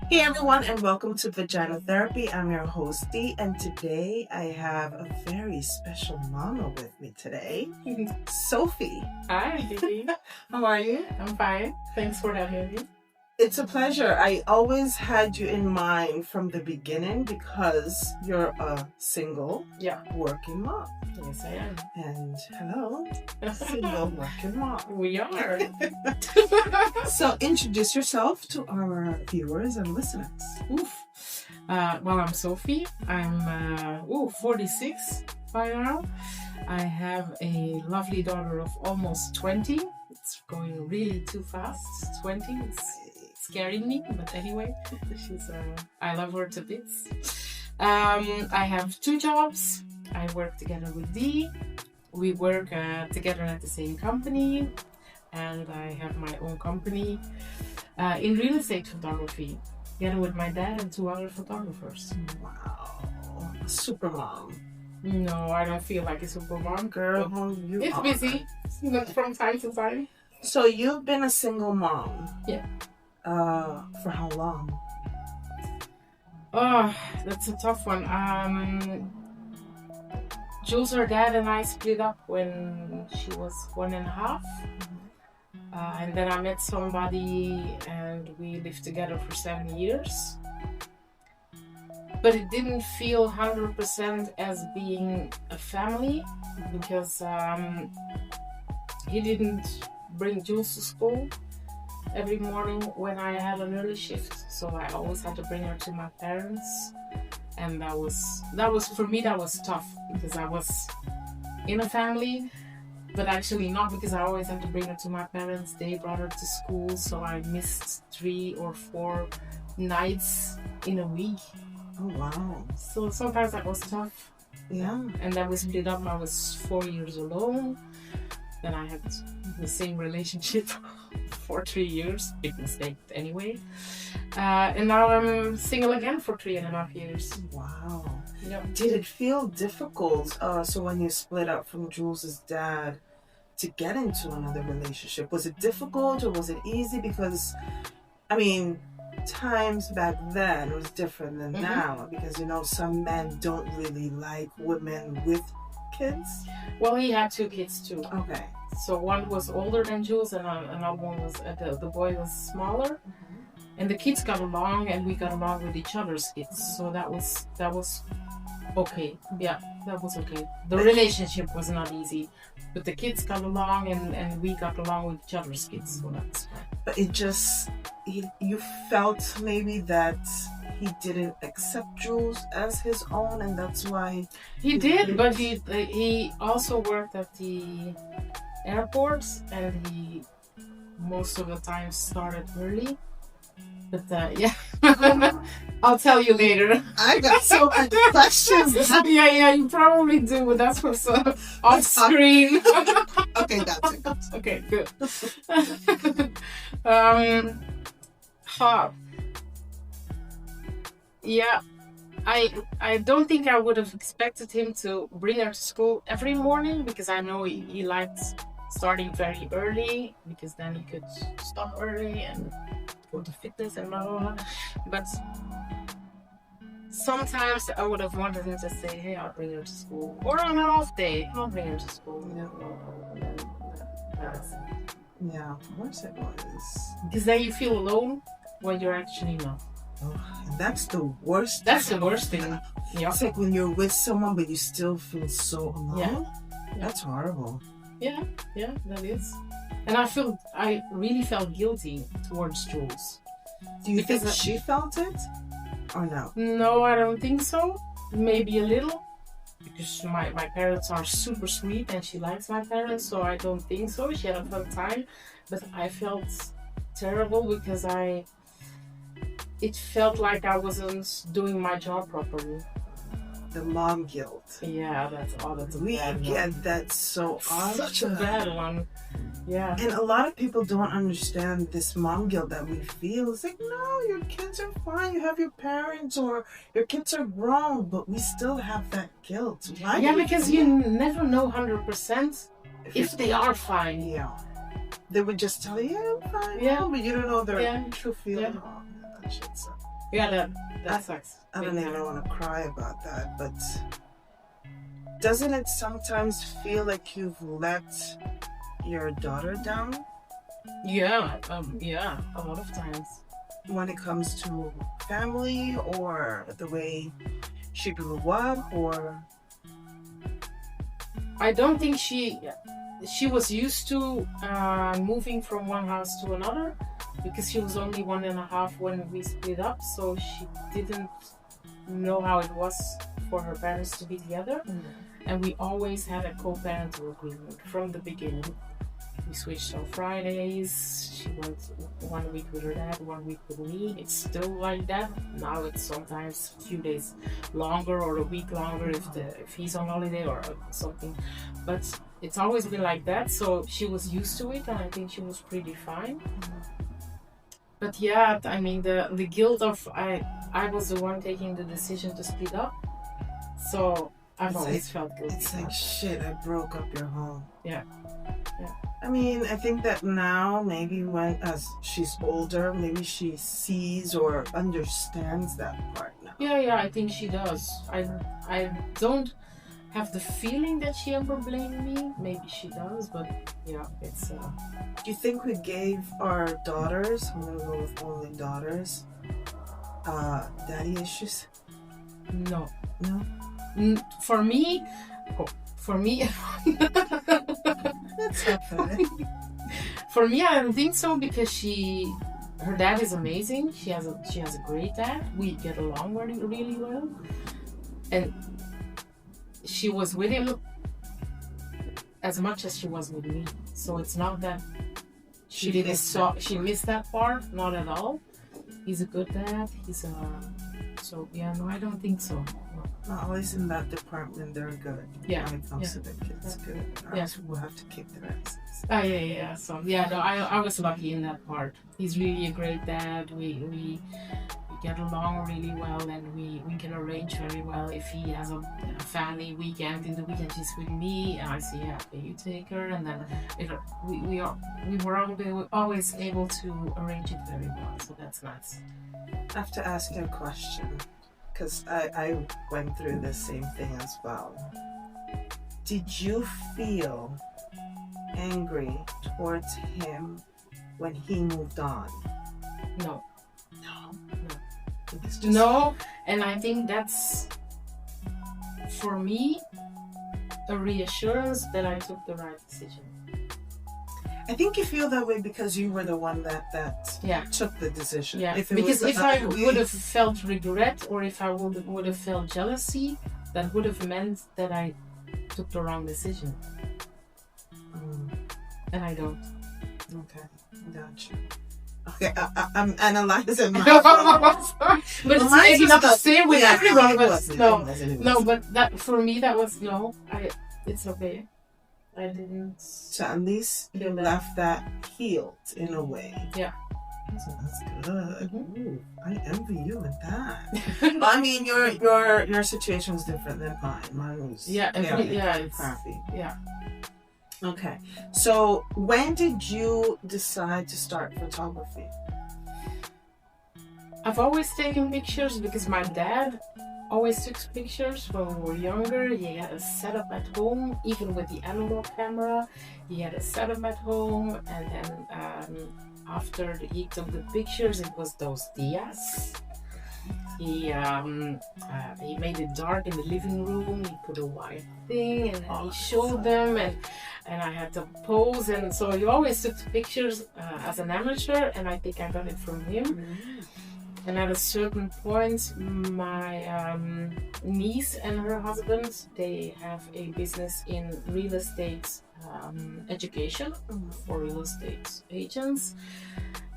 Hey everyone, and welcome to Vagina Therapy. I'm your host Dee, and today I have a very special mama with me today, Sophie. Hi, Dee. How are you? I'm fine. Thanks for having me. It's a pleasure. I always had you in mind from the beginning because you're a single, working mom. Yes, I am. And hello, single working mom. We are. So introduce yourself to our viewers and listeners. Well, I'm Sophie. I'm 46 by now. I have a lovely daughter of almost 20. It's going really too fast. 20. It's scaring me, but anyway, I love her to bits. I have 2 jobs. I work together with Dee. We work together at the same company, and I have my own company in real estate photography, together with my dad and 2 other photographers. Wow, a super mom. No, I don't feel like a super mom. Girl, it's busy from time to time. So you've been a single mom. Yeah. For how long? Oh, that's a tough one. Jules, her dad, and I split up when she was 1.5. And then I met somebody and we lived together for 7 years. But it didn't feel 100% as being a family because he didn't bring Jules to school every morning when I had an early shift. So I always had to bring her to my parents. And that was for me, that was tough because I was in a family, but actually not, because I always had to bring her to my parents. They brought her to school, so I missed 3 or 4 nights in a week. Oh wow. So sometimes that was tough. Yeah. And then we split up. I was 4 years alone. Then I had the same relationship for 3 years. Big mistake anyway. And now I'm single again for 3.5 years. Wow. Yeah. Did it feel difficult? So when you split up from Jules's dad to get into another relationship, was it difficult or was it easy? Because, I mean, times back then was different than now. Because, some men don't really like women with kids. Well, he had 2 kids too. Okay. So one was older than Jules, and another one was the boy was smaller. And the kids got along, and we got along with each other's kids. So that was okay. Yeah, that was okay. The relationship was not easy, but the kids got along, and we got along with each other's kids. So that's fine. But it just, you felt maybe that he didn't accept Jules as his own, and that's why he did. But he also worked at the airports, and he most of the time started early. But yeah, I'll tell you later. I got so many questions. Yeah, you probably do, but that's what's off screen. Okay, that's it. Okay, good. Yeah, I don't think I would have expected him to bring her to school every morning, because I know he liked starting very early, because then he could stop early and go to fitness and blah blah blah. But sometimes I would have wanted him to say, "Hey, I'll bring her to school," or on an off day, I'll bring her to school. Yeah, of course it was. Because then you feel alone when you're actually not. Oh, that's the worst. That's the worst thing. Yeah. It's like when you're with someone but you still feel so alone. Yeah. That's horrible. Yeah, that is. And I really felt guilty towards Jules. Do you think she felt it? Or no? No, I don't think so. Maybe a little. Because my parents are super sweet and she likes my parents, so I don't think so. She had a fun time. But I felt terrible because it felt like I wasn't doing my job properly. The mom guilt. Yeah, that's a we bad get one. that so often. Such a bad one. Yeah. And a lot of people don't understand this mom guilt that we feel. It's like, no, your kids are fine. You have your parents, or your kids are grown, but we still have that guilt. Why? Yeah, because you never know 100% if they are fine. Yeah. They would just tell you, yeah, I'm fine. Yeah. But you don't know their true feeling. Yeah. Oh, man, that shit sucks. Yeah, that sucks. I don't even want to cry about that, but doesn't it sometimes feel like you've let your daughter down Yeah, yeah, a lot of times. when it comes to family or the way she grew up, or I don't think she was used to moving from one house to another because she was only 1.5 when we split up, so she didn't know how it was for her parents to be together. And we always had a co-parental agreement from the beginning. We switched on Fridays. She went 1 week with her dad, 1 week with me. It's still like that. Now it's sometimes a few days longer or a week longer if he's on holiday or something. But it's always been like that. So she was used to it, and I think she was pretty fine. But yeah, I mean the guilt of I was the one taking the decision to split up. So I've always felt guilty. It's like, shit, I broke up your home. Yeah. I mean, I think that now, maybe as she's older, maybe she sees or understands that part now. Yeah, I think she does. I don't have the feeling that she ever blamed me. Maybe she does, but yeah, it's... Do you think we gave our daughters, I'm going to go with only daughters, daddy issues? No. No? For me... That's okay. For me, I don't think so because her dad is amazing. She has a great dad. We get along really well, and she was with him as much as she was with me. So it's not that she missed that part. Not at all. He's a good dad. So yeah, no, I don't think so. Not always in that department, they're good. Yeah. When it comes to the kids, good. Or else we'll have to kick their asses. Oh yeah. So yeah, no, I was lucky in that part. He's really a great dad. We get along really well, and we can arrange very well. If he has a family weekend in the weekend, she's with me, and I say, yeah, okay, you take her, and then we were always able to arrange it very well. So that's nice. I have to ask you a question, because I went through the same thing as well. Did you feel angry towards him when he moved on? No. It's just... No, and I think that's, for me, a reassurance that I took the right decision. I think you feel that way because you were the one that took the decision. Yeah, if I would have felt regret, or if I would have felt jealousy, that would have meant that I took the wrong decision. And I don't. Okay, gotcha. Okay, I'm analyzing my but it's maybe not the same with everyone. No, but that for me that was no. It's okay. I didn't. So at least you left that healed in a way. Yeah. So that's good. Ooh, I envy you with that. I mean, your situation was different than mine. Mine was it's crappy. Yeah. Okay, so when did you decide to start photography? I've always taken pictures because my dad always took pictures when we were younger. He had a setup at home, even with the analog camera. He had a setup at home, and then after he took the pictures, it was those dias. He made it dark in the living room. He put a white thing, and then he showed them, and I had to pose. And so he always took pictures as an amateur, and I think I got it from him. And at a certain point, my niece and her husband, they have a business in real estate education for real estate agents.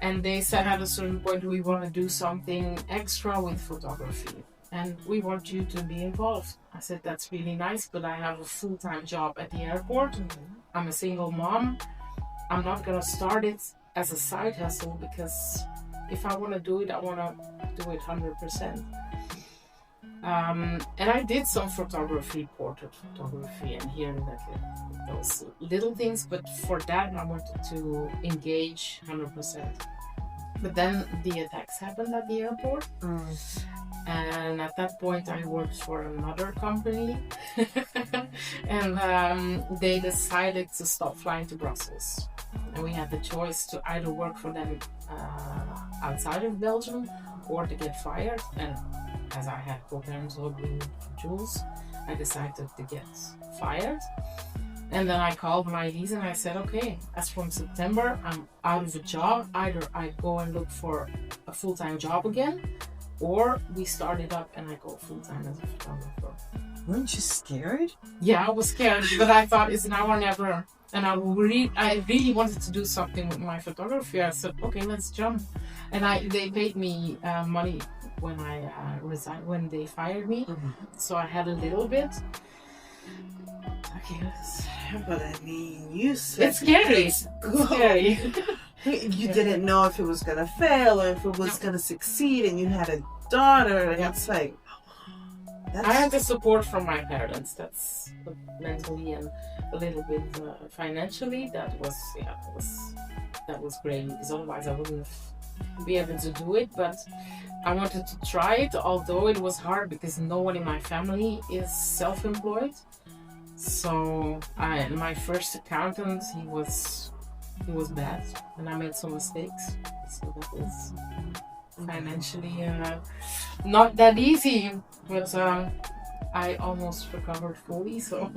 And they said at a certain point, we want to do something extra with photography, and we want you to be involved. I said, that's really nice, but I have a full-time job at the airport. I'm a single mom. I'm not going to start it as a side hustle, because if I want to do it, I want to do it 100%. And I did some photography, portrait photography, and here and there, those little things. But for that, I wanted to engage 100%. But then the attacks happened at the airport. And at that point, I worked for another company. And they decided to stop flying to Brussels. And we had the choice to either work for them outside of Belgium or to get fired. And as I had co-parents juggling for Jules, I decided to get fired. And then I called my lease and I said, okay, as from September, I'm out of a job. Either I go and look for a full-time job again, or we start it up and I go full-time as a photographer. Weren't you scared? Yeah, I was scared, but I thought it's now or never. And I really wanted to do something with my photography. I said, okay, let's jump. And they paid me money when I resigned, when they fired me. So I had a little bit. Okay, but I mean, you said it's scary. It's scary. You didn't know if it was gonna fail or if it was gonna succeed, and you had a daughter, and it's like I had the support from my parents. That's mentally and a little bit financially. That was great, because otherwise I wouldn't be able to do it. But I wanted to try it, although it was hard because no one in my family is self-employed. So my first accountant, he was bad, and I made some mistakes. So that was financially not that easy, but I almost recovered fully. So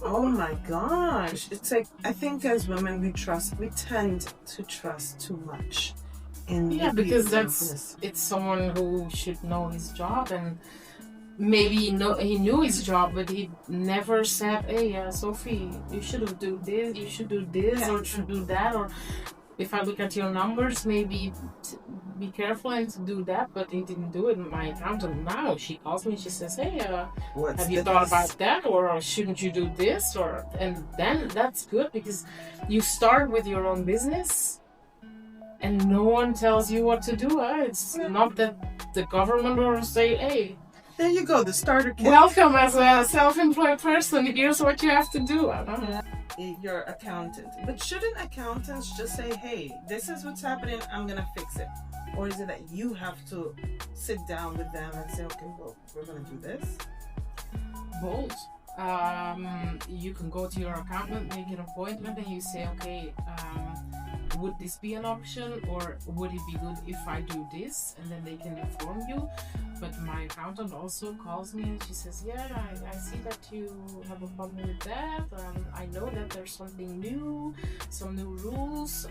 oh my gosh, it's like, I think as women we tend to trust too much in because it's someone who should know his job, and maybe he knew his job, but he never said, hey, Sophie, you should do this, you should do this, or should do that. Or if I look at your numbers, maybe be careful and to do that. But he didn't do it. My accountant now, she calls me, she says, hey, have you thought about that, or shouldn't you do this? And then that's good, because you start with your own business and no one tells you what to do. It's not that the government will say, hey, there you go, the starter kit. Welcome as a self-employed person. Here's what you have to do. Your accountant. But shouldn't accountants just say, hey, this is what's happening, I'm going to fix it? Or is it that you have to sit down with them and say, okay, well, we're going to do this? Both. You can go to your accountant, make an appointment, and you say, okay, would this be an option, or would it be good if I do this? And then they can inform you. But my accountant also calls me and she says, yeah, I see that you have a problem with that. I know that there's something new, some new rules,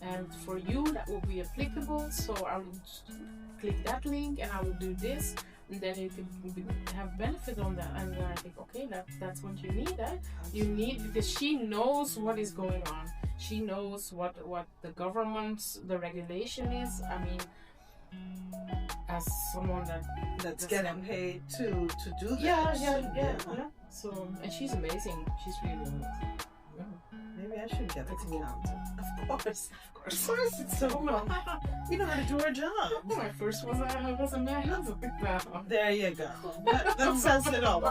and for you that will be applicable. So I will click that link and I will do this. And then you can have benefit on that. And I think, okay, that's what you need. You need, because she knows what is going on. She knows what the government, the regulation is. I mean, as someone that's getting paid to do that. Yeah. So, and she's amazing. She's really amazing. Yeah. Maybe I should get an accountant. Of course, it's so cool. We know how to do our job. My first was a man. There you go. That says it all.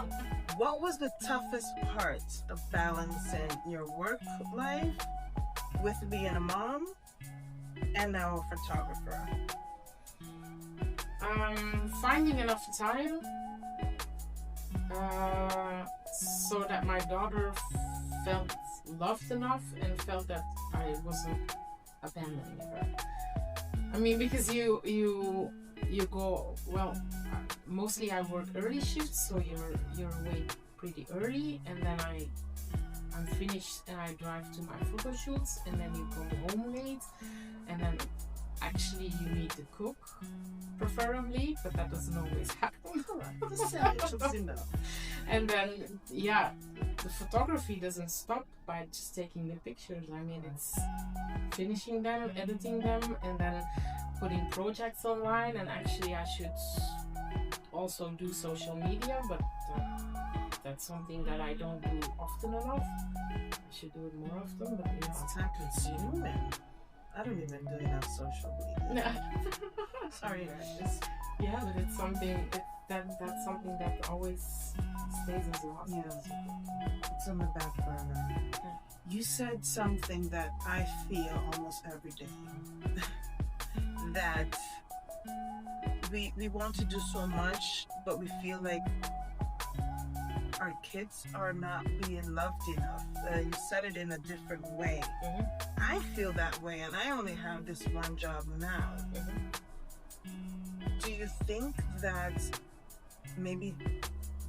What was the toughest part of balancing your work life with being a mom and now a photographer? Finding enough time so that my daughter felt loved enough and felt that I wasn't abandoning her. I mean, because you go, well, mostly I work early shifts, so you're awake pretty early, and then I'm finished and I drive to my photo shoots, and then you go home late, and then actually you need to cook, preferably, but that doesn't always happen. And then the photography doesn't stop by just taking the pictures. I mean, it's finishing them, editing them, and then putting projects online. And actually I should also do social media, but that's something that I don't do often enough. I should do it more often, but it's time consuming. I don't even do enough social media. Sorry, guys. Yeah, but it's something that's something that always stays as lost. Yeah, it's on the back burner. Yeah. You said something that I feel almost every day. that we want to do so much, but we feel like our kids are not being loved enough. You said it in a different way. I feel that way, and I only have this one job now. Do you think that maybe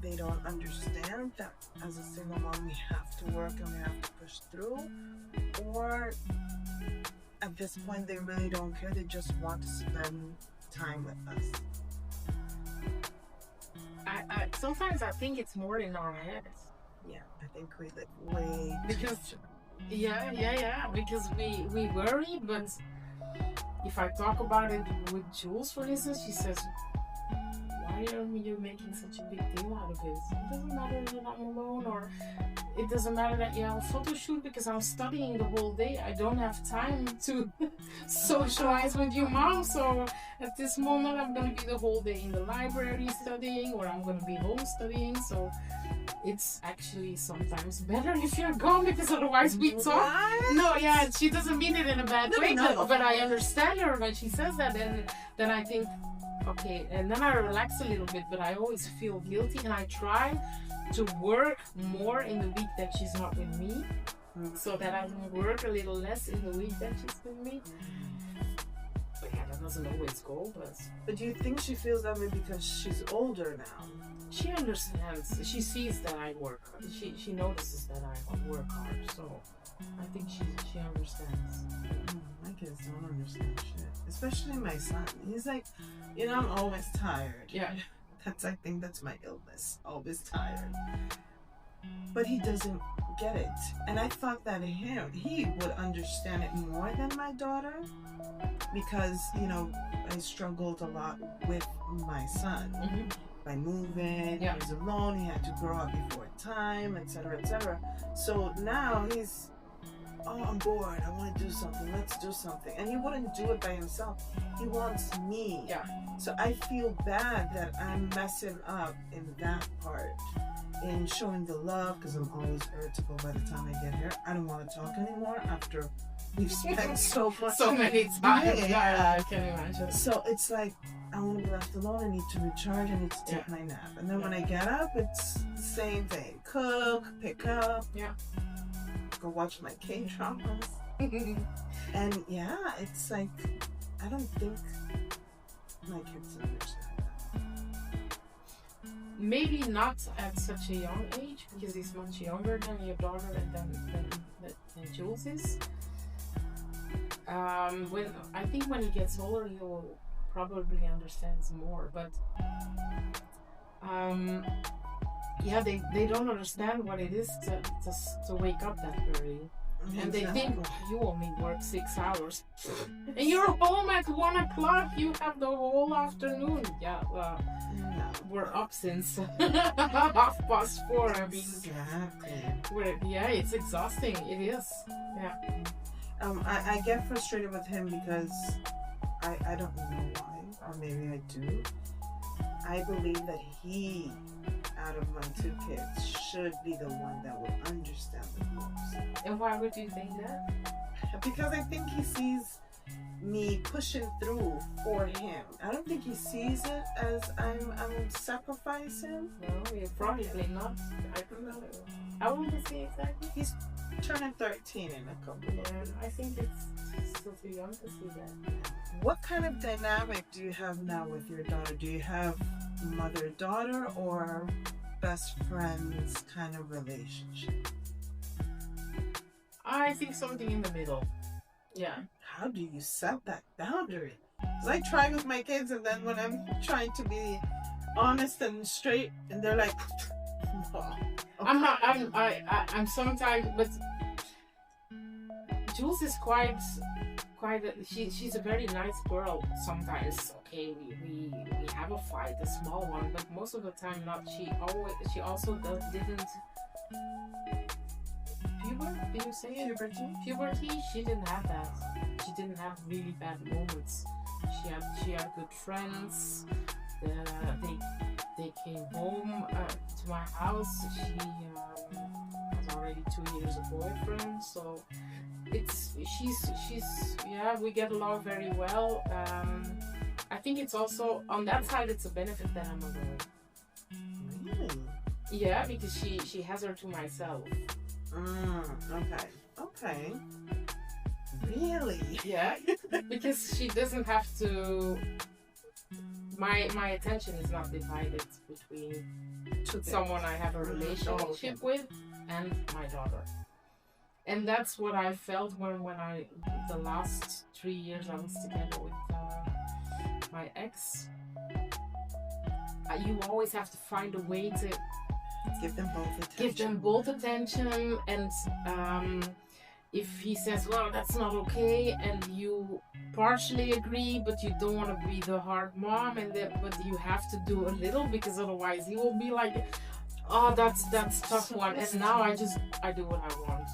they don't understand that as a single mom we have to work and we have to push through? Or at this point they really don't care, they just want to spend time with us? Sometimes I think it's more in our heads. Yeah, I think we live way because because we worry, but if I talk about it with Jules, for instance, she says, why are you making such a big deal out of it? It doesn't matter that I'm alone, or it doesn't matter that you have a photo shoot because I'm studying the whole day. I don't have time to socialize with you, Mom. So at this moment, I'm going to be the whole day in the library studying, or I'm going to be home studying. So it's actually sometimes better if you're gone, because otherwise we talk. No, yeah, she doesn't mean it in a bad way, but I understand her when she says that, and then I think, okay, and then I relax a little bit, but I always feel guilty, and I try to work more in the week that she's not with me, so that I can work a little less in the week that she's with me. But yeah, that doesn't always go, But do you think she feels that way because she's older now? She understands. She sees that I work. She notices that I work hard, so I think she understands. My kids don't understand shit. Especially my son. He's like, I'm always tired. Yeah. I think that's my illness. Always tired. But he doesn't get it. And I thought that he would understand it more than my daughter. Because, I struggled a lot with my son. By moving, he was alone, he had to grow up before time, etc., etc. So now he's, I'm bored, I want to do something, let's do something. And he wouldn't do it by himself. He wants me. Yeah. So I feel bad that I'm messing up in that part, in showing the love, because I'm always irritable by the time I get here. I don't want to talk anymore after we've spent so many times. Yeah, I can imagine. So it's like, I want to be left alone, I need to recharge, I need to take my nap. And then when I get up, it's the same thing. Cook, pick up, go watch my K-dramas. And it's like, I don't think my kids understand that. Maybe not at such a young age, because he's much younger than your daughter and than Jules is. I think when he gets older, he'll probably understands more, but they don't understand what it is to wake up that early. And they think you only work 6 hours and you're home at 1 o'clock, you have the whole afternoon. We're up since 4:30. I mean, it's exhausting. It is. I get frustrated with him because I don't know why, or maybe I do. I believe that he, out of my 2 kids, should be the one that would understand the most. And why would you think that? Because I think he sees me pushing through for him. I don't think he sees it as I'm sacrificing. No, you're probably not. I don't know. How old is he exactly? He's turning 13 in a couple of years. I think it's still too young to see that. What kind of dynamic do you have now with your daughter? Do you have mother-daughter or best friends kind of relationship? I think something in the middle. Yeah. How do you set that boundary? Because I try with my kids, and then when I'm trying to be honest and straight, and they're like, oh, okay. I'm sometimes, but Jules is quite she's a very nice girl. Sometimes, okay, we have a fight, a small one, but most of the time not. She also didn't puberty. She didn't have that. She didn't have really bad moments. She had good friends. They came home to my house. She has already 2 years of boyfriend, so she's yeah, we get along very well. I think it's also on that side it's a benefit that I'm alone. Really? Yeah, because she has her to myself. Okay. Really? Yeah, because she doesn't have to. My attention is not divided between someone I have a relationship with and my daughter. And that's what I felt when the last 3 years I was together with my ex. You always have to find a way to give them both attention. Give them both attention, and if he says, well, that's not okay, and you partially agree, but you don't want to be the hard mom, but you have to do a little, because otherwise he will be like, oh, that's tough one. And now I do what I want.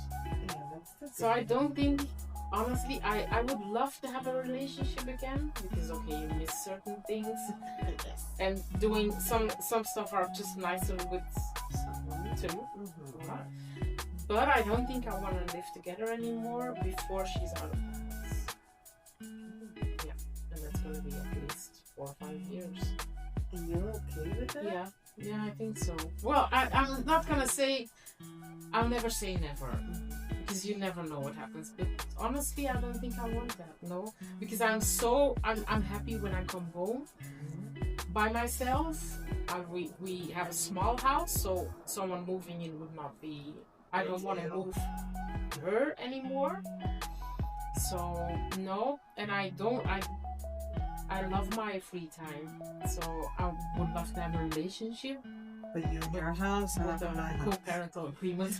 So I don't think, honestly, I would love to have a relationship again, because okay, you miss certain things, and doing some stuff are just nicer with someone too. But I don't think I want to live together anymore before she's out of the house. Yeah, and that's going to be at least 4 or 5 years. And you're okay with that? Yeah, I think so. Well, I'm not going to say, I'll never say never, because you never know what happens. But honestly, I don't think I want that, no. Because I'm happy when I come home by myself. We have a small house, so someone moving in would not be... I don't want to move her anymore. So no, and I love my free time. So I would love to have a relationship. But you in your house and with a co-parental agreement.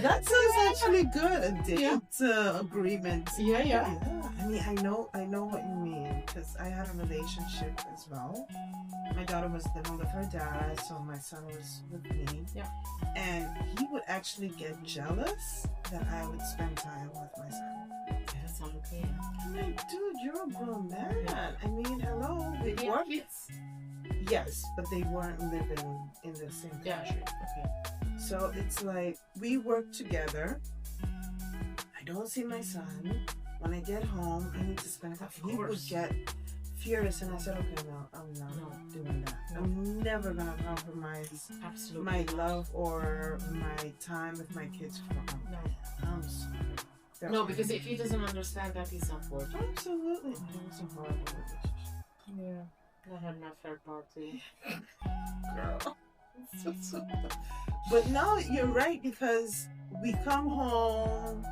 That sounds actually good. A date agreement. Yeah. I mean, I know what you mean, because I had a relationship as well. My daughter was living with her dad, so my son was with me. Yeah. And he would actually get jealous that I would spend time with my son. That's not okay. I'm like, dude, you're a grown man. I mean, hello. They work. Yes, but they weren't living in the same country. Yeah. Okay. So it's like, we work together. I don't see my son. When I get home, I need to spend time. He would get furious, and I said, okay, no, I'm not doing that. No. I'm never going to compromise my love or my time with my kids for him. No. I'm sorry. No, because if he doesn't understand that, he's not worth it. Absolutely. It was a horrible relationship. Yeah. I had my fair part too. Girl. But no, you're right, because we come home,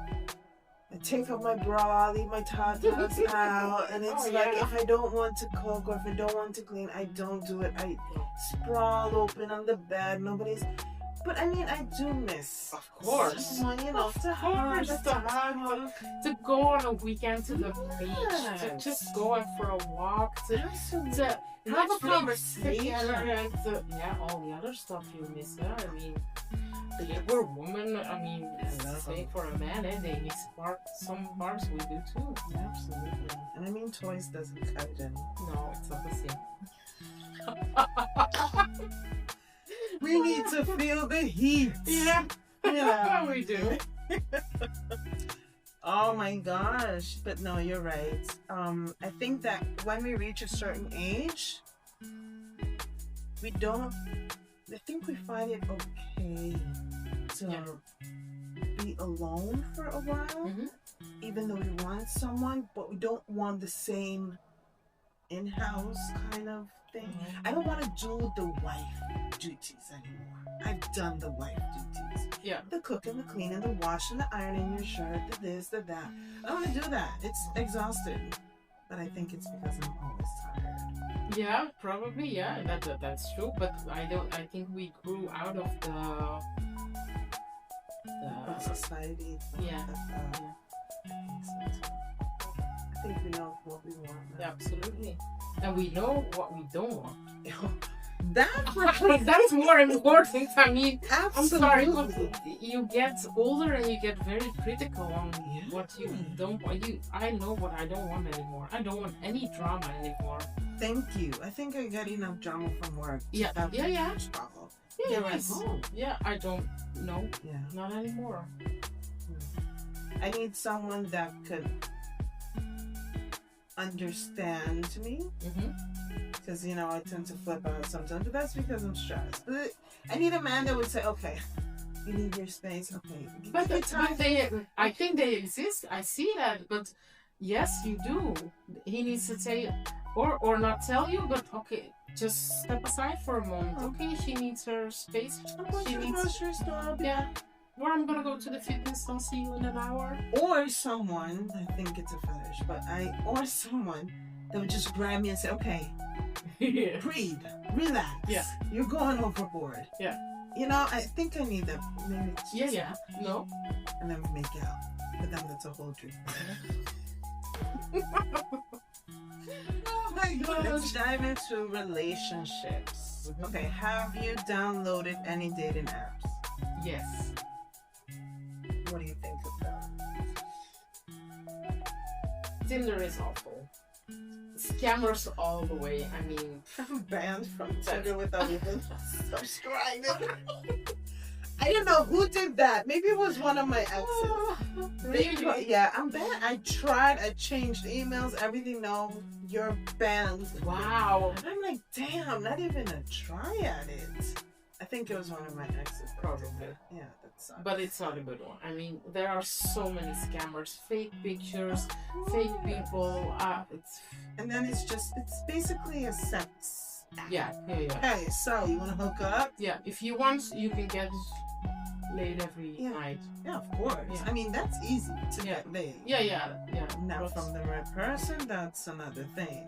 I take off my bra, leave my tatas out, and it's if I don't want to cook or if I don't want to clean, I don't do it. I sprawl open on the bed. Nobody's. But I mean, I do miss. Of course. Someone, to go on a weekend to the beach, to just go out for a walk, to have a conversation, all the other stuff you miss. I mean, we're women. I mean, same for a man, they miss some parts we do too. Absolutely. And I mean, toys doesn't cut it anymore. No, it's not the same. We need to feel the heat. Yeah, we do. Oh my gosh. But no, you're right. I think that when we reach a certain age, I think we find it okay to be alone for a while, even though we want someone, but we don't want the same in-house kind of thing. I don't want to do the wife duties anymore. I've done the wife duties. Yeah. The cooking, the cleaning, the washing, the ironing your shirt, the this, the that. I don't want to do that. It's exhausting. But I think it's because I'm always tired. Yeah, probably. Yeah, that's true. But I think we grew out of the society. I think we know what we want now. Yeah, absolutely. And we know what we don't want. That's more important. I mean, absolutely. I'm sorry, you get older and you get very critical on what you don't want. I know what I don't want anymore. I don't want any drama anymore. Thank you. I think I get enough drama from work. Yeah. Problem. They're at Yes. home. Yeah, I don't know. Yeah. Not anymore. I need someone that could understand me. Because, I tend to flip out sometimes, but that's because I'm stressed. But I need a man that would say, okay, you need your space, okay. But I think they exist. I see that, but yes, you do. He needs to say, or not tell you, but okay, just step aside for a moment. Okay, she needs her space. She needs grocery store. Yeah. Or I'm gonna go to the fitness. I'll see you in an hour. Or someone, I think it's a fetish, or someone that would just grab me and say, okay, breathe, relax. Yeah. You're going overboard. Yeah. I think I need that. Maybe it's just, Yeah. No. And then we make out. But then that's a whole dream. Oh my God. Let's dive into relationships. Okay, have you downloaded any dating apps? Yes. What do you think of that? Tinder is awful. Scammers all the way. I mean, I'm banned from Tinder without even subscribing. I don't know who did that. Maybe it was one of my exes. Really? Yeah, I'm banned. I tried. I changed emails, everything. No, you're banned. Wow. And I'm like, damn, not even a try at it. I think it was one of my exes. Probably. Yeah, that sucks. But it's not a good one. I mean, there are so many scammers, fake pictures, fake people. And then it's basically a sex app. Yeah. Hey, so you want to hook up? Yeah, if you want, you can get laid every night. Yeah, of course. Yeah. I mean, that's easy to get laid. Yeah. Now, from the right person, that's another thing.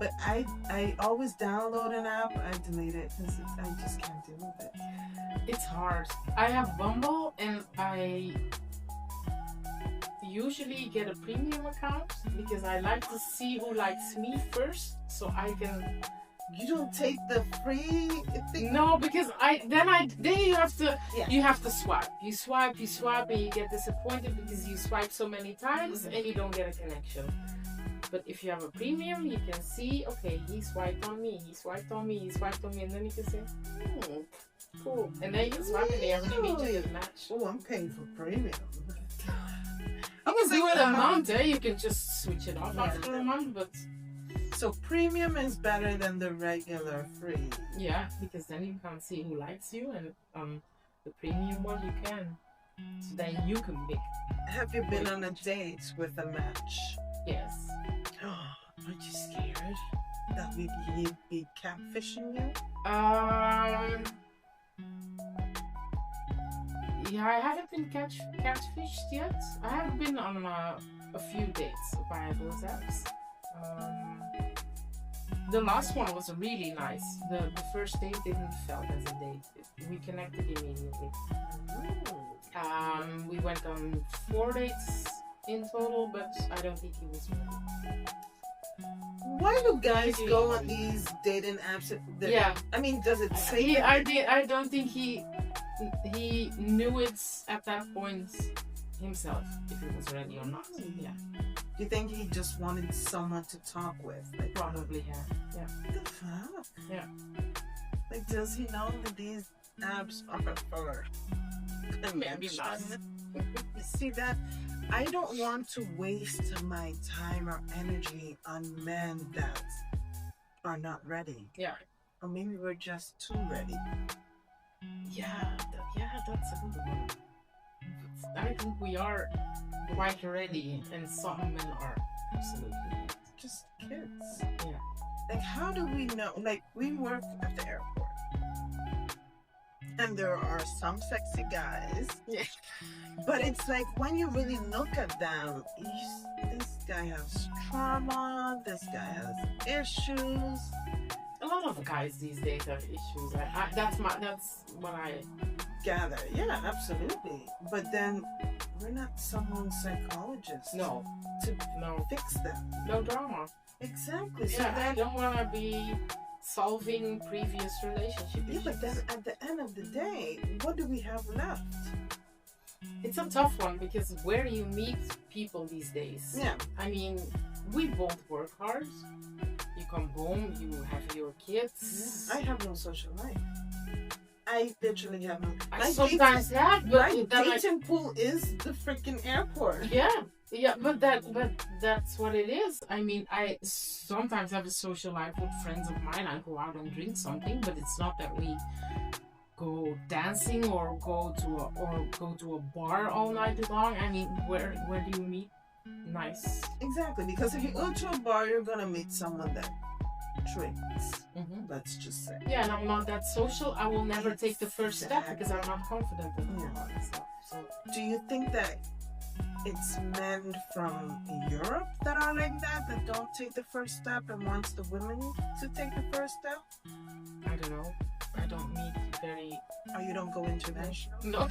But I always download an app, I delete it because I just can't deal with it. It's hard. I have Bumble and I usually get a premium account because I like to see who likes me first, so I can. You don't take the free thing? No, because then you have to swipe. You swipe, and you get disappointed because you swipe so many times and you don't get a connection. But if you have a premium, you can see, okay, he swiped on me, and then you can say, cool. And then you swipe and they immediately match. Oh, I'm paying for premium. You can do it a month, You can just switch it off after a month, but... So premium is better than the regular free. Yeah, because then you can't see who likes you, and the premium one you can. So then you can make... Have you been on a date with a match? Yes. Aren't you scared that he'd be catfishing you? Yeah, I haven't been catfished yet. I have been on a few dates via those apps. The last one was really nice. The first date didn't felt as a date. We connected immediately. We went on 4 dates in total, but I don't think he was ready. Why do guys go on these dating apps? I mean, does it say? I don't think he knew it at that point himself if he was ready or not. Yeah. Do you think he just wanted someone to talk with? Like, probably, yeah. What the fuck? Yeah. Like, does he know that these apps are for? Maybe not. You see that? I don't want to waste my time or energy on men that are not ready. Yeah. Or maybe we're just too ready. Yeah, that's a good one. I think we are quite ready, and some men are absolutely not. Just kids. Yeah. Like, how do we know? Like, we work at the airport, and there are some sexy guys. Yeah. But it's like when you really look at them, this guy has trauma. This guy has issues. A lot of guys these days have issues. That's what I gather. Yeah, absolutely. But then we're not someone's psychologist. No. To fix them. No drama. Exactly. So I don't want to be solving previous relationship issues. Yeah, but then at the end of the day, what do we have left? It's a tough one because where you meet people these days. Yeah. I mean, we both work hard. You come home, you have your kids. Yeah. I have no social life. I literally have no. I sometimes have, but my dating pool is the freaking airport. Yeah, but that's what it is. I mean, I sometimes have a social life with friends of mine. I go out and drink something, but it's not that we go dancing or go to a bar all night long. I mean, where do you meet nice? Exactly, because if you go to a bar, you're gonna meet someone that drinks. Let's just say. Yeah, and I'm not that social. I will never take the first step because I'm not confident in all that stuff. So, do you think that it's men from Europe that are like that don't take the first step and wants the women to take the first step? I don't know. I don't meet very. Oh, you don't go international? No.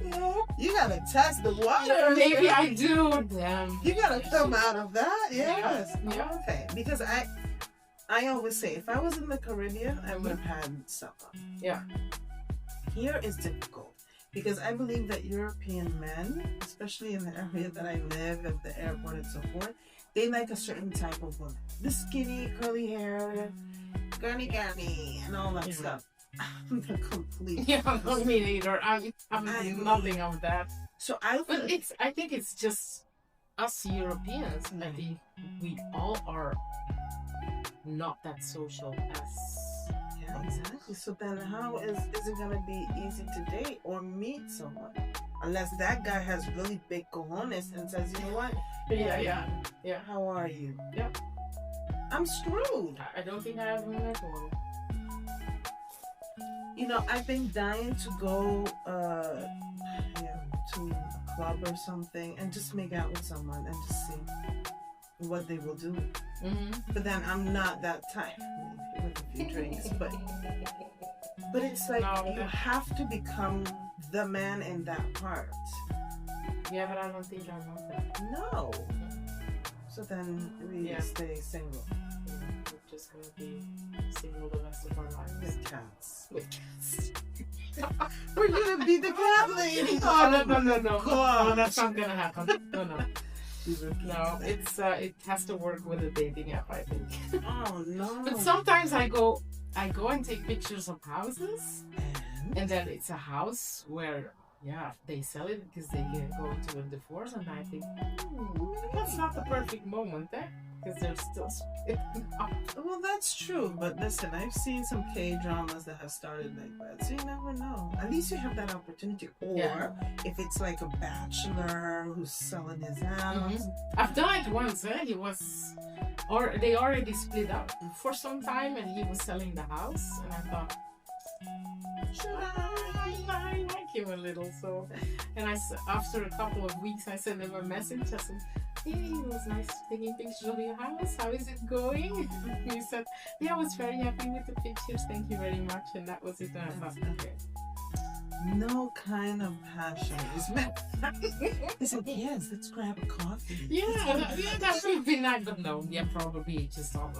Yeah, you gotta test the water. Maybe I do. Damn. You gotta come out of that. Yes. Yeah. Okay. Because I always say, if I was in the Caribbean, I would have had someone. Yeah. Here is difficult because I believe that European men, especially in the area that I live, at the airport and so forth, they like a certain type of woman. The skinny, curly hair, garny, and all that stuff. I'm the complete. Yeah, not me neither. I'm nothing of that. So I think it's just us Europeans. I think we all are not that social as. Yeah, exactly. So then, how is it gonna be easy to date or meet someone unless that guy has really big cojones and says, you know what? Yeah. How are you? Yeah. I'm screwed. I don't think I ever met one. You know, I've been dying to go to a club or something and just make out with someone and just see what they will do. But then I'm not that type. I mean, with a few drinks, but it's like you have to become the man in that part. Yeah, but I don't think I want that. No. So then we stay single. We're just gonna be single the rest of our lives. With cats. With We're gonna be the cat lady. Oh no. God. No, that's not gonna happen. No. No, it has to work with a dating app, I think. Oh no. But sometimes I go and take pictures of houses, and then it's a house where they sell it because they go into a divorce, and I think that's not the perfect moment, because they're still splitting up. Well, that's true, but listen, I've seen some K-dramas that have started like that, so you never know. At least you have that opportunity. Or if it's like a bachelor who's selling his house. I've done it once. They already split up for some time, and he was selling the house, and I thought, I like him a little, so. And after a couple of weeks, I sent him a message. I said, hey, it was nice taking pictures of your house. How is it going? And he said, I was very happy with the pictures. Thank you very much. And that was it. And I thought, okay. No kind of passion is meant. He said, yes, let's grab a coffee. Yeah, that would be nice. But no, probably just all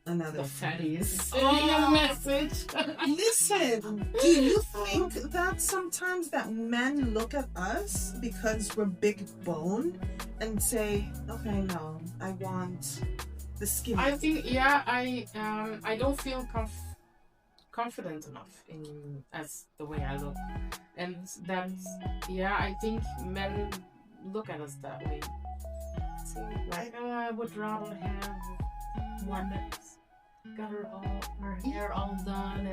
another fatties. A message. Listen, do you think that sometimes that men look at us because we're big boned and say, okay, no, I want the skinny? I think, I don't feel confident enough as the way I look, and that's I think men look at us that way. So, like, I would rather have one that's got her hair all done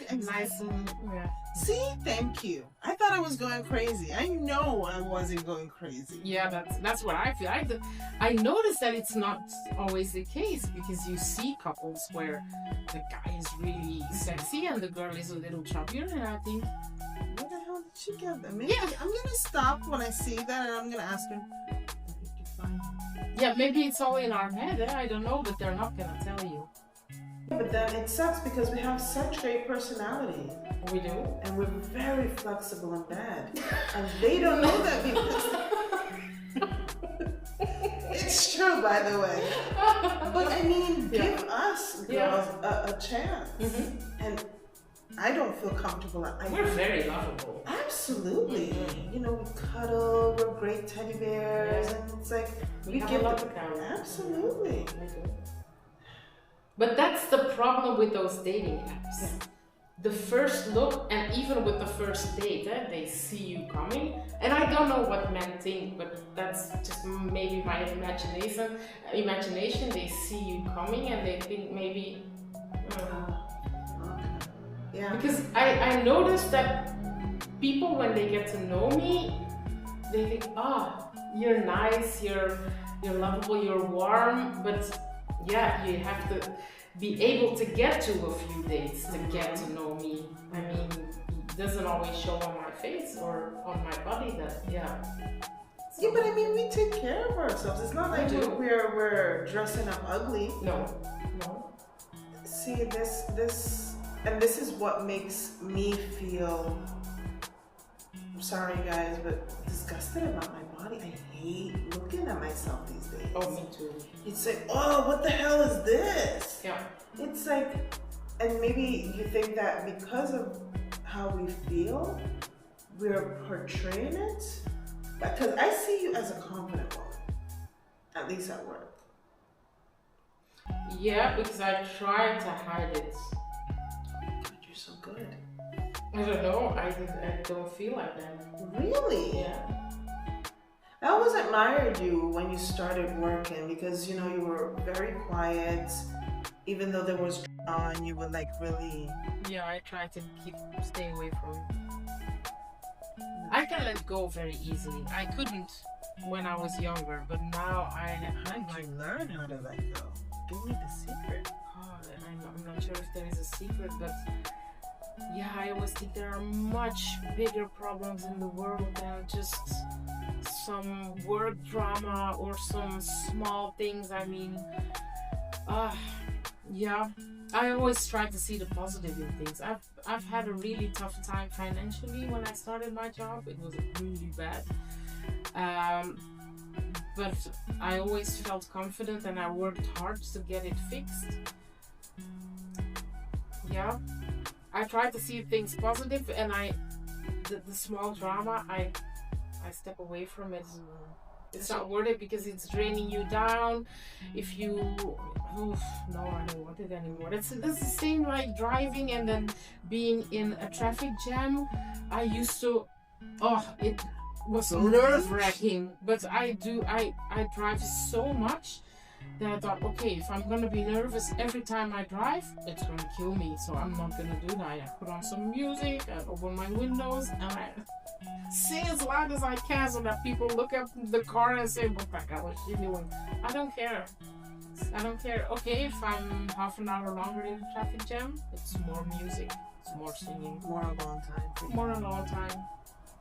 and nice and See, thank you. I thought I was going crazy. I know I wasn't going crazy. Yeah, that's what I feel. I noticed that it's not always the case, because you see couples where the guy is really sexy and the girl is a little chubbier, and I think, where the hell did she get them? Maybe I'm gonna stop when I see that, and I'm gonna ask her, where did you find them? Yeah, maybe it's all in our head. I don't know, but they're not gonna tell you. But then it sucks because we have such great personality. We do. And we're very flexible in bed. And they don't know that because... It's true, by the way. But I mean, give us girls a chance. And I don't feel comfortable. We're very lovable. Absolutely. You know, we cuddle, we're great teddy bears, and it's like... We give a lot of Absolutely. But that's the problem with those dating apps. The first look, and even with the first date, they see you coming. And I don't know what men think, but that's just maybe my imagination. They see you coming and they think maybe. Yeah. Because I noticed that people, when they get to know me, they think, you're nice, you're lovable, you're warm, but yeah, you have to be able to get to a few dates to get to know me. I mean, it doesn't always show on my face or on my body that, yeah. Yeah, but I mean, we take care of ourselves. It's not like we're dressing up ugly. No. See, this is what makes me feel, I'm sorry guys, but disgusted about my body. I hate looking at myself these days. Oh, me too. It's like, oh, what the hell is this? Yeah. It's like, and maybe you think that because of how we feel, we're portraying it. Because I see you as a confident woman, at least at work. Yeah, because I try to hide it. God, you're so good. I don't know. I don't feel like that. Really? Yeah. I always admired you when you started working because, you know, you were very quiet. Even though there was drama and you were like really... Yeah, I try to stay away from it. I can let go very easily. I couldn't when I was younger, but now How did you learn how to let go? Give me the secret. I'm not sure if there is a secret, but yeah, I always think there are much bigger problems in the world than just some work drama or some small things. I mean, yeah, I always try to see the positive in things. I've had a really tough time financially when I started my job. It was really bad. But I always felt confident and I worked hard to get it fixed. Yeah, I try to see things positive, and the small drama, I step away from it. It's not worth it because it's draining you down. If you, no, I don't want it anymore. That's the same like driving and then being in a traffic jam. I used to, it was nerve-wracking, but I drive so much that I thought, okay, if I'm gonna be nervous every time I drive, it's gonna kill me, so I'm not gonna do that. I put on some music, I open my windows, and I sing as loud as I can so that people look up the car and say, what the hell is she doing? I don't care. Okay, if I'm half an hour longer in the traffic jam, it's more music, it's more singing. More a long time. More a long time.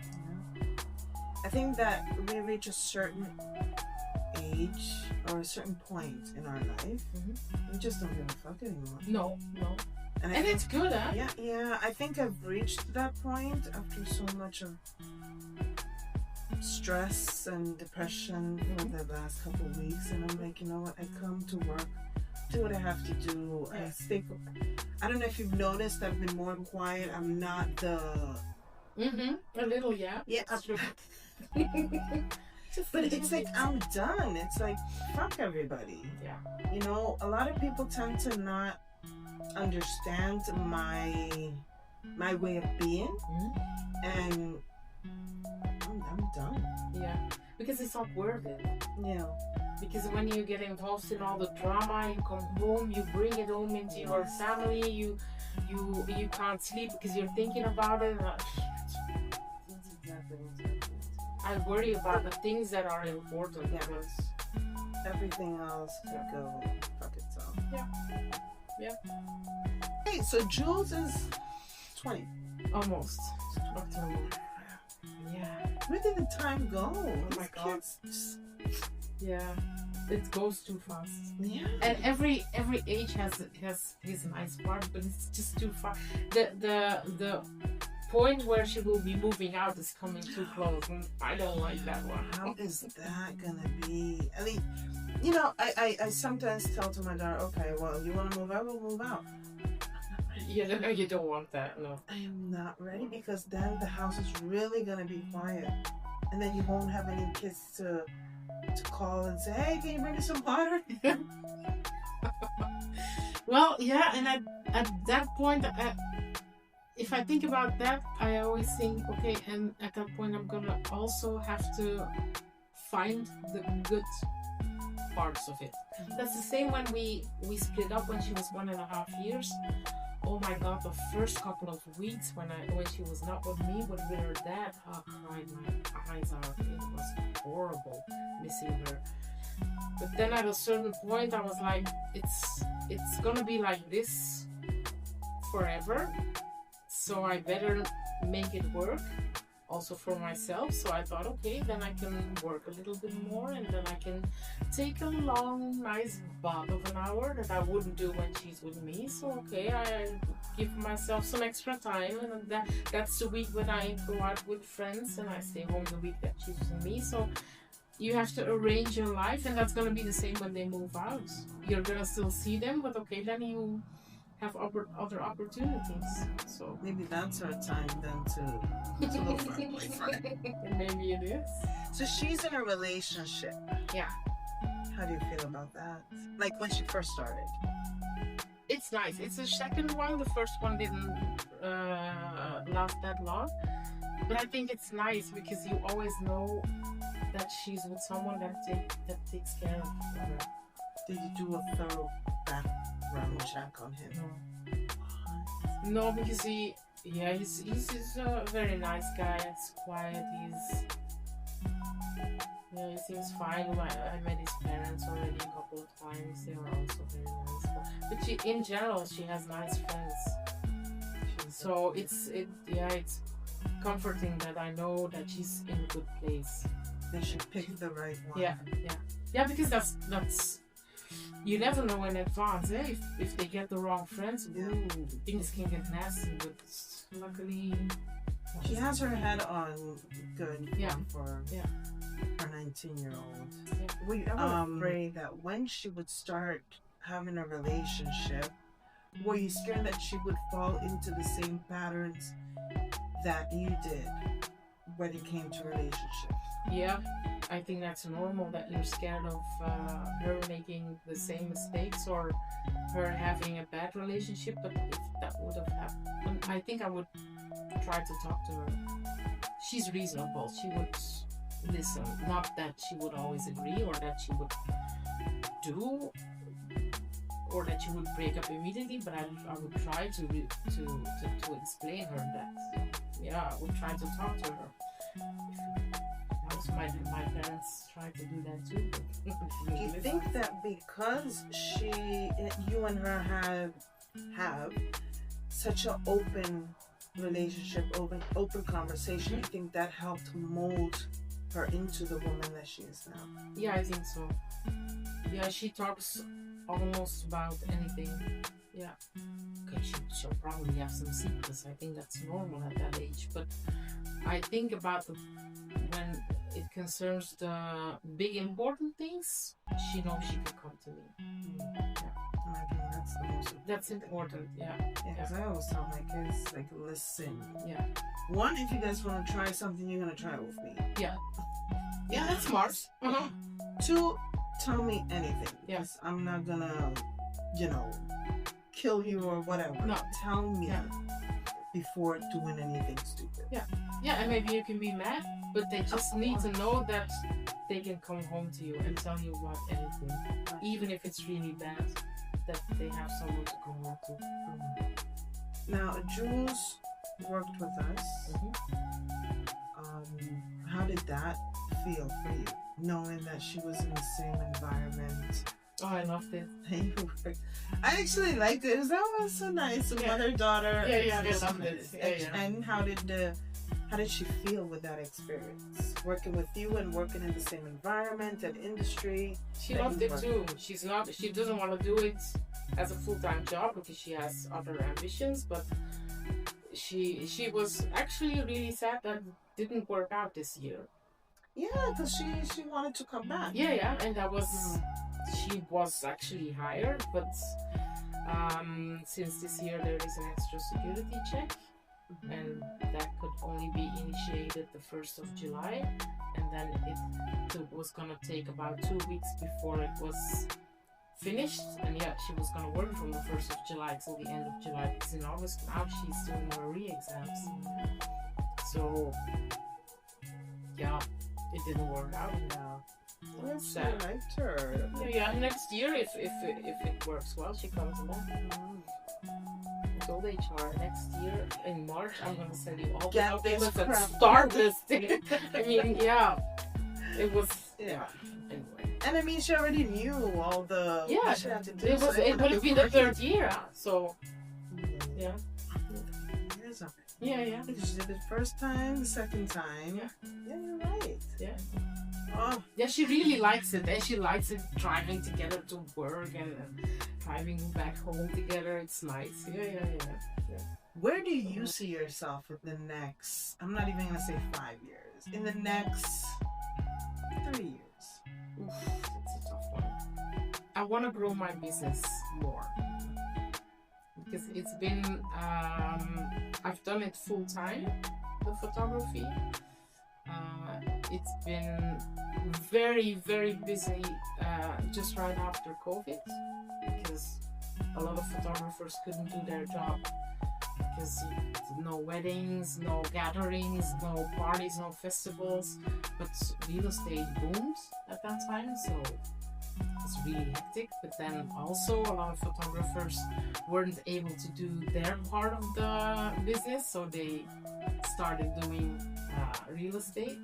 Yeah. I think that we reach a certain age or a certain point in our life, we just don't give a fuck anymore. No. And think, it's good, huh? Yeah. I think I've reached that point after so much of stress and depression for the last couple of weeks, and I'm like, you know what? I come to work, do what I have to do. Yeah. I don't know if you've noticed, I've been more quiet. I'm not the. A little, yeah. Yeah. But it's like, I'm done. It's like, fuck everybody. Yeah. You know, a lot of people tend to not understand my way of being, and I'm done. Yeah, because it's not worth it. Yeah. Because when you get involved in all the drama, you come home, you bring it home into your family, you can't sleep because you're thinking about it. I worry about the things that are important. Yeah. Everything else could go fuck itself. Yeah. Hey, so Jules is 20. Almost. October. Yeah. Where did the time go? Oh my God. Yeah. It goes too fast. Yeah. And every age has his nice part, but it's just too fast. The point where she will be moving out is coming too close, and I don't like that one. How is that gonna be? I mean, you know, I sometimes tell to my daughter, okay, well, you want to move out, we'll move out. Yeah, you don't want that, no. I am not ready, because then the house is really gonna be quiet, and then you won't have any kids to call and say, hey, can you bring me some water? Well, yeah, and at that point, if I think about that, I always think, okay, and at that point, I'm gonna also have to find the good parts of it. That's the same when we split up when she was 1.5 years. Oh my God, the first couple of weeks when she was not with me, but with her dad, I cried my eyes out. It was horrible missing her. But then at a certain point, I was like, it's gonna be like this forever. So I better make it work, also for myself. So I thought, okay, then I can work a little bit more, and then I can take a long, nice bath of an hour that I wouldn't do when she's with me. So okay, I give myself some extra time, and that's the week when I go out with friends, and I stay home the week that she's with me. So you have to arrange your life, and that's gonna be the same when they move out. You're gonna still see them, but okay, then you have other opportunities. So maybe that's her time then to look for a boyfriend. Maybe it is. So she's in a relationship. Yeah. How do you feel about that? Like when she first started? It's nice. It's the second one. The first one didn't last that long. But I think it's nice because you always know that she's with someone that takes care of her. Did you do a thorough background check on him? No, because he's a very nice guy. He's quiet. He seems fine. I met his parents already a couple of times. They are also very nice. But in general, she has nice friends. So it's comforting that I know that she's in a good place. That she picked the right one. Yeah. Because that's you never know in advance, eh? If they get the wrong friends, things can get nasty. But luckily, she has her head on good for her Yeah. 19-year-old. Yeah. Were you ever afraid that when she would start having a relationship, were you scared that she would fall into the same patterns that you did when it came to relationship? Yeah, I think that's normal that you're scared of her making the same mistakes or her having a bad relationship. But if that would have happened, I think I would try to talk to her. She's reasonable. She would listen. Not that she would always agree or that she would do or that she would break up immediately, but I would try to explain her that. Yeah, I would try to talk to her. My parents tried to do that too. Do you think that because you and her have such an open relationship, open conversation, you think that helped mold her into the woman that she is now? Yeah, I think so. Yeah, she talks almost about anything. Yeah. Okay, she'll probably have some secrets. I think that's normal at that age. But I think about when it concerns the big important things, she knows she can come to me. Yeah. And I think that's the most important. That's important, yeah. Yeah, because I always tell my kids, like, listen. Yeah. One, if you guys want to try something, you're going to try it with me. Yeah. Yeah, that's smart. Uh-huh. Two, tell me anything. Yes. I'm not going to, kill you or whatever. No. Tell me before doing anything stupid. Yeah. Yeah, and maybe you can be mad, but they just need to know that they can come home to you and tell you about anything. Even if it's really bad, that they have someone to come home to. Now, Jules worked with us. How did that feel for you? Knowing that she was in the same environment. Oh, I loved it. I actually liked it. That was so nice. Mother-daughter. Yeah, I loved it. Yeah. And how did she feel with that experience? Working with you and working in the same environment and industry. She loved it too. She doesn't want to do it as a full-time job because she has other ambitions, but she was actually really sad that it didn't work out this year. Yeah, because she wanted to come back. Yeah, and that was she was actually hired, but since this year there is an extra security check, and that could only be initiated the 1st of July, and then it was gonna take about 2 weeks before it was finished, and yeah, she was gonna work from the 1st of July till the end of July, because in August now she's doing her re-exams. So yeah, it didn't work out. Well, so I liked her. Yeah, next year if it works well, she comes back. I told HR next year in March I'm gonna send you all the documents and start this thing. I mean, yeah, it was anyway. And I mean, she already knew all the what she had to do. It would have been the 3rd year, so yeah. Yeah. Because she did it the first time, the second time. Yeah, you're right. Yeah. Oh. Yeah, she really likes it, and she likes it driving together to work and driving back home together. It's nice. Yeah. Where do you see yourself in the next? I'm not even gonna say 5 years. In the next 3 years. Oof, that's a tough one. I want to grow my business more because it's been. I've done it full time, the photography. It's been very, very busy just right after COVID, because a lot of photographers couldn't do their job because no weddings, no gatherings, no parties, no festivals, but real estate boomed at that time, so it's really hectic. But then also a lot of photographers weren't able to do their part of the business, so they started doing real estate.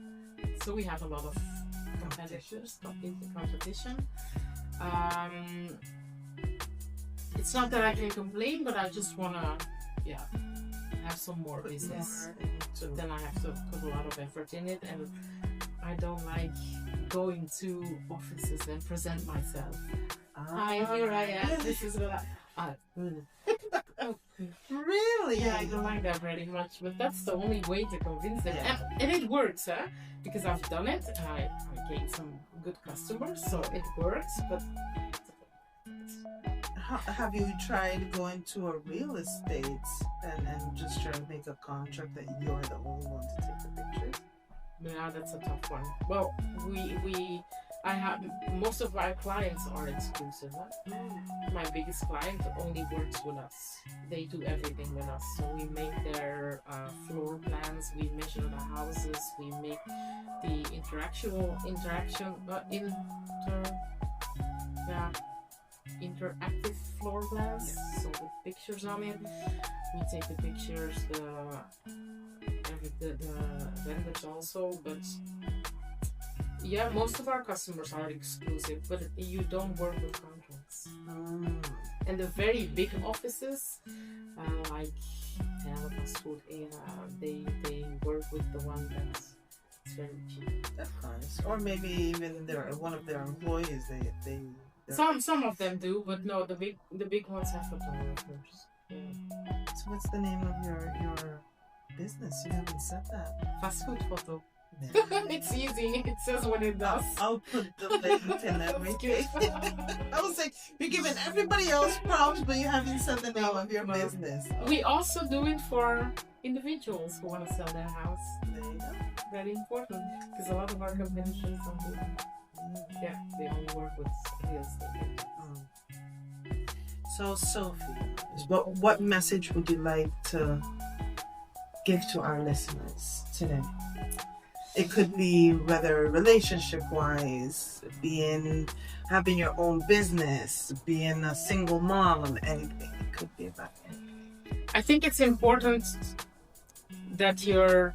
So we have a lot of competition. It's not that I can complain, but I just wanna have some more business. So then I have to put a lot of effort in it, and I don't like going to offices and present myself. Hi, here I am. This is what I. Really? Yeah, I don't like that very much, but that's the only way to convince them. And it works, because I've done it and I gained some good customers, so it works. But have you tried going to a real estate and just try to make a contract that you're the only one to take the pictures? Yeah, that's a tough one. Well, I have most of my clients are exclusive. My biggest client only works with us. They do everything with us. So we make their floor plans, we measure the houses, we make the interactive floor plans. So with pictures on it, we take the pictures, the vendors also, but. Yeah, most of our customers are exclusive, but you don't work with contracts. And the very big offices, like Food Era, they work with the one that's very cheap. That's nice. Or maybe even one of their employees, they some of them do, but no, the big ones have photographers. Yeah. So what's the name of your business? You haven't said that. Fast food photo. It's easy. It says what it does. I'll put the link and everything. I was like, you're giving everybody else props, but you haven't said the name of your business. We also do it for individuals who want to sell their house. There you go. Very important, because a lot of our companies don't do that. Yeah, they only work with real estate. So, Sophie, what message would you like to give to our listeners today? It could be whether relationship-wise, having your own business, being a single mom, anything. It could be about anything. I think it's important that you're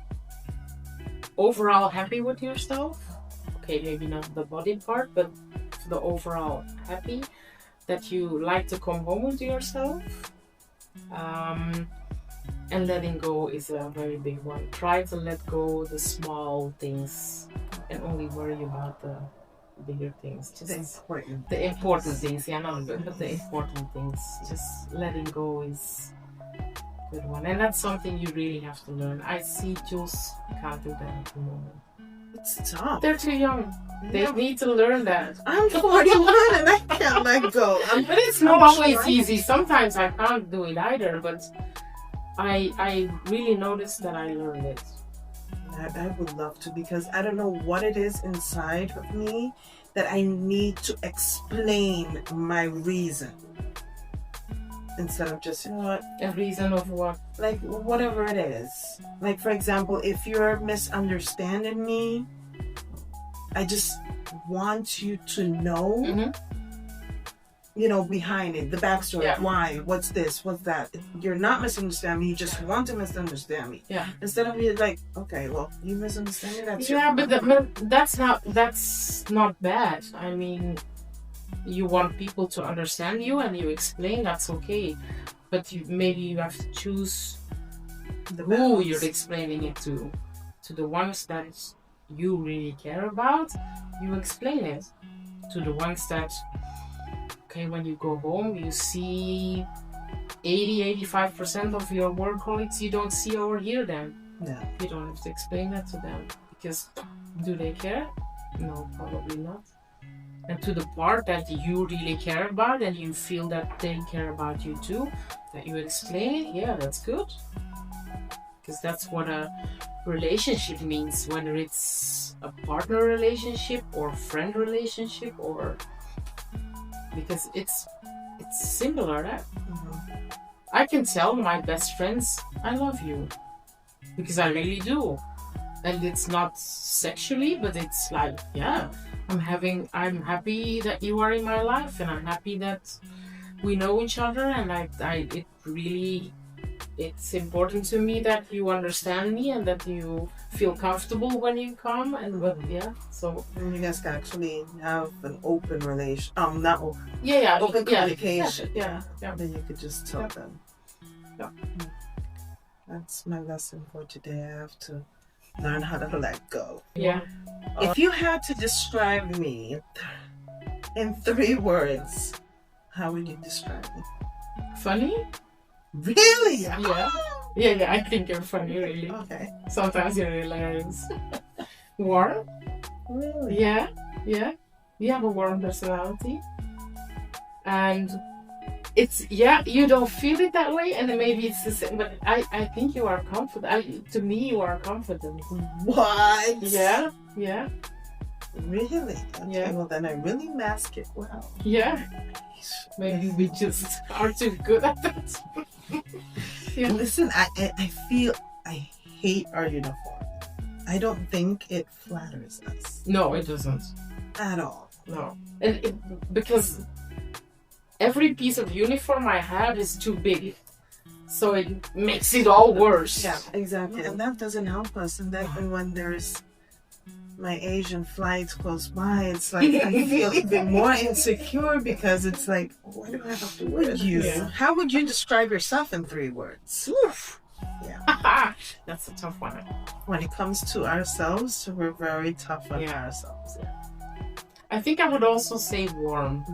overall happy with yourself. Okay, maybe not the body part, but the overall happy. That you like to come home to yourself. And letting go is a very big one. Try to let go the small things and only worry about the bigger things. Just the important things. Yeah, not good, but the important things. Just letting go is a good one. And that's something you really have to learn. I see Jules can't do that at the moment. It's tough. They're too young. They need to learn that. I'm 41 and I can't let go. But it's not always easy. Sometimes I can't do it either, but I really noticed that I learned it. I would love to, because I don't know what it is inside of me that I need to explain my reason. Instead of just, you know what? A reason of what? Like, whatever it is. Like, for example, if you're misunderstanding me, I just want you to know, you know, behind it, the backstory. Yeah. Why? What's this? What's that? You're not misunderstanding me. You just want to misunderstand me. Yeah. Instead of you like, okay, well, you misunderstand me. That's Yeah, but that's not bad. I mean, you want people to understand you and you explain, that's okay. But maybe you have to choose who you're explaining it to. To the ones that you really care about, you explain it. To the ones that, okay, when you go home, you see 80-85% of your work colleagues you don't see or hear them. Yeah. You don't have to explain that to them. Because do they care? No, probably not. And to the part that you really care about and you feel that they care about you too, that you explain it, yeah, that's good. Because that's what a relationship means, whether it's a partner relationship or friend relationship, or because it's similar. That I can tell my best friends I love you, because I really do. And it's not sexually, but it's like, yeah, I'm happy that you are in my life, and I'm happy that we know each other, and it's important to me that you understand me and that you feel comfortable when you come, and so and you guys can actually have an open relation, open communication. Yeah. Then you could just tell them. Yeah. That's my lesson for today. I have to learn how to let go. Yeah. If you had to describe me in 3 words, how would you describe me? Funny? Really? Yeah, I think you're funny, really. Okay. Sometimes you're hilarious. Warm? Really? Yeah. You have a warm personality. And it's, you don't feel it that way, and then maybe it's the same, but I think you are confident. To me, you are confident. What? Yeah. Really? Okay, Yeah. well then I really mask it well. Yeah. Maybe we just are too good at that. Yeah. Listen, I feel I hate our uniform. I don't think it flatters us No, it doesn't. at all. No. And because every piece of uniform I have is too big. So it makes it all worse. Yeah, exactly. And that doesn't help us. And then when there's my Asian flights close by, it's like I feel even more insecure, because it's like, why do I have to wear this? Yeah. How would you describe yourself in 3 words? Oof. Yeah. That's a tough one. When it comes to ourselves, we're very tough on Yeah. ourselves. I think I would also say warm.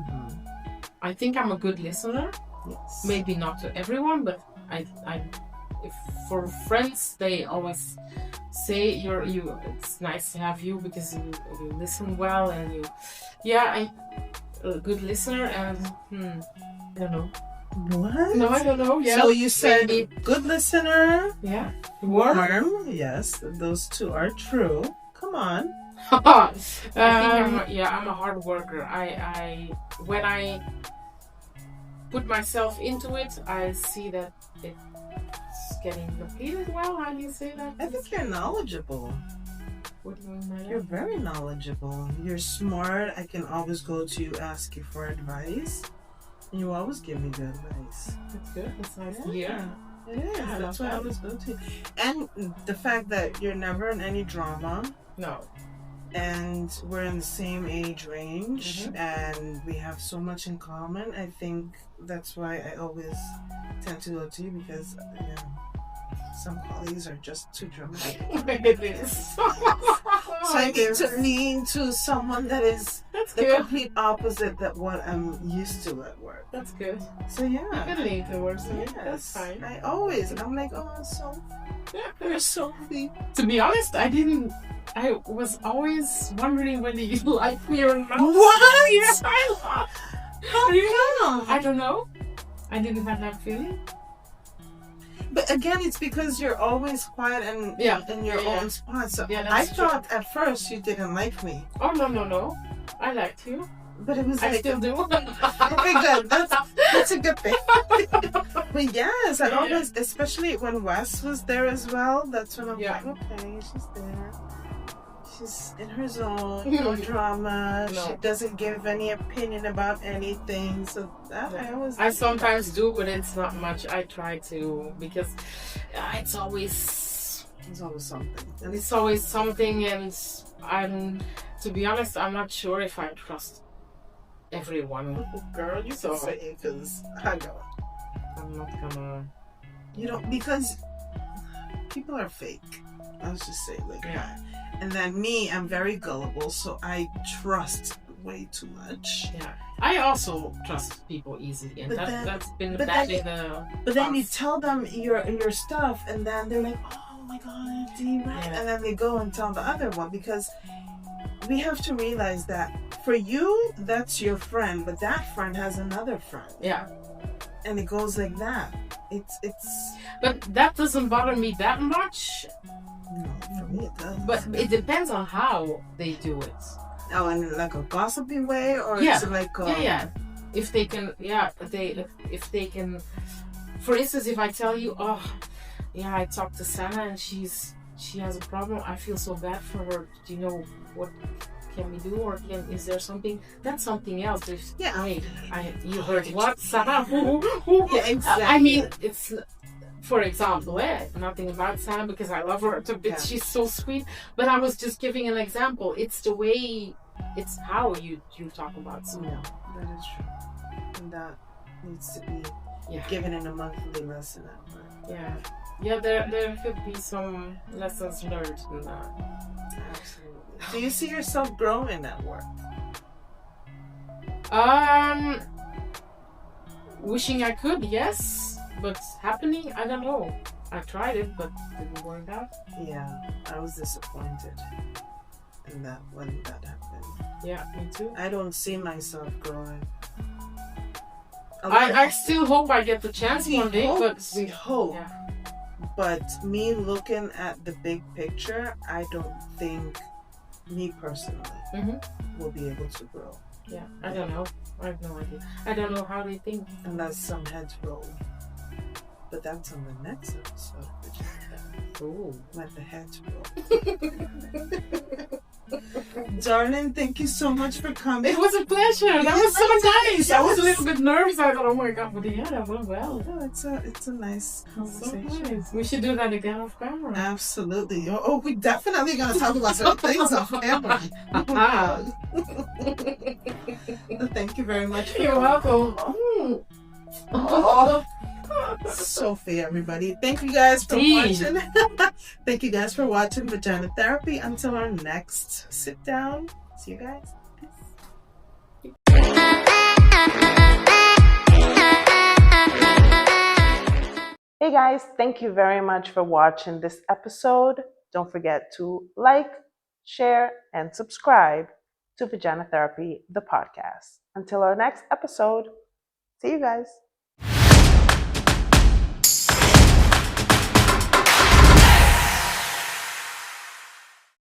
I think I'm a good listener. Yes. Maybe not to everyone, but if for friends, they always say it's nice to have you because you listen well, and I'm a good listener, and I don't know. What? No, I don't know. Yeah. So you said Maybe. good listener, Yeah. warm. Yes, those 2 are true. Come on. I think I'm a hard worker. When I put myself into it, I see that it's getting completed well. How do you say that? I think you're knowledgeable. What do you mean by You're that? very knowledgeable. You're smart. I can always go to you, ask you for advice. And you always give me good advice. That's good. That's nice to hear. It is. I That's love why I that. always go to you. And the fact that you're never in any drama, No. and we're in the same age range, and we have so much in common. I think that's why I always tend to go to you, because some colleagues are just too dramatic. It is. So I get to lean to someone that is That's the good. complete opposite that what I'm used to at work. That's good. So yeah. You can lean towards me. Yes. That's fine. I always, and I'm like, oh, you're Sophie. To be honest, I was always wondering whether you like me or not. What? Yes, I How come? I don't know. I didn't have that feeling. But again, it's because you're always quiet and in your own spot. So I thought at first you didn't like me. Oh no. I liked you. But it was I still do. Okay, good. That's a good thing. But yes, I always, especially when Wes was there as well, that's when I'm like, okay, she's there. She's in her zone, no drama. No. She doesn't give any opinion about anything. So that I sometimes do, but it's not much. I try to, because it's always something. And it's always something, and to be honest, I'm not sure if I trust everyone. Girl, you can say it, because I know. I'm not gonna. Because people are fake. I'll just say like that. And then me, I'm very gullible, so I trust way too much. Yeah, I also trust people easily, and that's been bad in the. But then you tell them your stuff, and then they're like, "Oh my God, right?" And then they go and tell the other one, because we have to realize that for you, that's your friend, but that friend has another friend. Yeah. And it goes like that. It's. But that doesn't bother me that much. No, for me it does. But it depends on how they do it. Oh, in like a gossipy way, or is it like if they can, if they can. For instance, if I tell you, I talked to Sana and she has a problem, I feel so bad for her. Do you know what can we do, or is there something? That's something else. You heard what, Sana? Yeah, exactly. I mean, it's. For example, nothing about Sana, because I love her a bit. She's so sweet. But I was just giving an example. It's the way, it's how you talk about someone. Yeah, that is true. And that needs to be given in a monthly lesson at work. Yeah, there could be some lessons learned in that. Absolutely. Do you see yourself growing at work? Wishing I could, yes. But happening, I don't know. I tried it, but it didn't work out. Yeah, I was disappointed in that when that happened. Yeah, me too. I don't see myself growing. I still hope I get the chance one day, but we hope. Yeah. But me looking at the big picture, I don't think me personally will be able to grow. Yeah, I don't know. I have no idea. I don't know how they think. Unless some heads roll. But that's on the next episode. Ooh. Let the heads roll. Darling, thank you so much for coming. It was a pleasure. That was so nice. I was a little bit nervous. I thought, oh my God, but that went well. Oh, it's a nice conversation. So nice. We should do that again off camera. Absolutely. Oh, we definitely gonna talk about certain things off camera. Thank you very much. You're welcome. Sophie, everybody. Thank you guys for watching. Thank you guys for watching Vagina Therapy. Until our next sit down. See you guys. Hey guys, thank you very much for watching this episode. Don't forget to like, share, and subscribe to Vagina Therapy, the podcast. Until our next episode, see you guys.